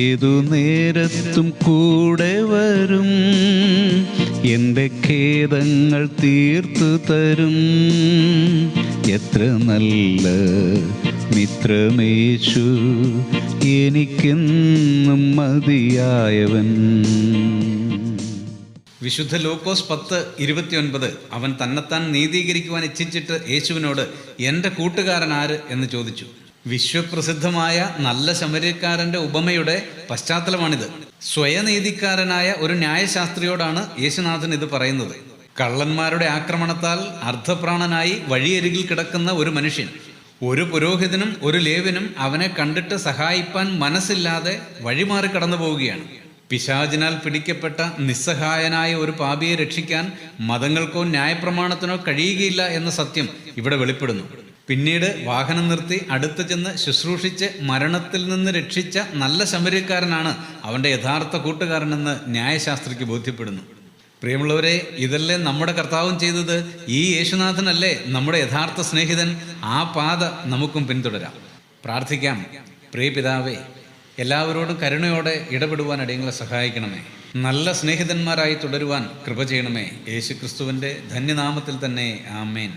ഏതു നേരത്തും കൂടെ വരും, എൻ്റെ ഖേദങ്ങൾ തീർത്തു തരും. എത്ര നല്ല മിത്രമേശു, എനിക്കെന്നും മതിയായവൻ. വിശുദ്ധ ലൂക്കോസ് 10:29. അവൻ തന്നെത്താൻ നീതീകരിക്കുവാൻ ഇച്ഛിച്ചിട്ട് യേശുവിനോട്, എൻ്റെ കൂട്ടുകാരൻ ആര് എന്ന് ചോദിച്ചു. വിശ്വപ്രസിദ്ധമായ നല്ല ശമര്യക്കാരൻ്റെ ഉപമയുടെ പശ്ചാത്തലമാണിത്. സ്വയനീതിക്കാരനായ ഒരു ന്യായശാസ്ത്രിയോടാണ് യേശുനാഥൻ ഇത് പറയുന്നത്. കള്ളന്മാരുടെ ആക്രമണത്താൽ അർദ്ധപ്രാണനായി വഴിയരികിൽ കിടക്കുന്ന ഒരു മനുഷ്യൻ. ഒരു പുരോഹിതനും ഒരു ലേവ്യനും അവനെ കണ്ടിട്ട് സഹായിപ്പാൻ മനസ്സില്ലാതെ വഴിമാറി കടന്നു പോവുകയാണ്. പിശാചിനാൽ പിടിക്കപ്പെട്ട നിസ്സഹായനായ ഒരു പാപിയെ രക്ഷിക്കാൻ മതങ്ങൾക്കോ ന്യായപ്രമാണത്തിനോ കഴിയുകയില്ല എന്ന സത്യം ഇവിടെ വെളിപ്പെടുന്നു. പിന്നീട് വാഹനം നിർത്തി അടുത്ത് ചെന്ന് ശുശ്രൂഷിച്ച് മരണത്തിൽ നിന്ന് രക്ഷിച്ച നല്ല ശമര്യക്കാരനാണ് അവൻ്റെ യഥാർത്ഥ കൂട്ടുകാരനെന്ന് ന്യായശാസ്ത്രിക്ക് ബോധ്യപ്പെടുന്നു. പ്രിയമുള്ളവരെ, ഇതല്ലേ നമ്മുടെ കർത്താവും ചെയ്തത്? ഈ യേശുനാഥനല്ലേ നമ്മുടെ യഥാർത്ഥ സ്നേഹിതൻ? ആ പാത നമുക്കും പിന്തുടരാം. പ്രാർത്ഥിക്കാം. പ്രിയ പിതാവേ, എല്ലാവരോടും കരുണയോടെ ഇടപെടുവാൻ അടിയങ്ങളെ സഹായിക്കണമേ. നല്ല സ്നേഹിതന്മാരായി തുടരുവാൻ കൃപ ചെയ്യണമേ. യേശു ക്രിസ്തുവിൻ്റെ ധന്യനാമത്തിൽ തന്നെ, ആമേൻ.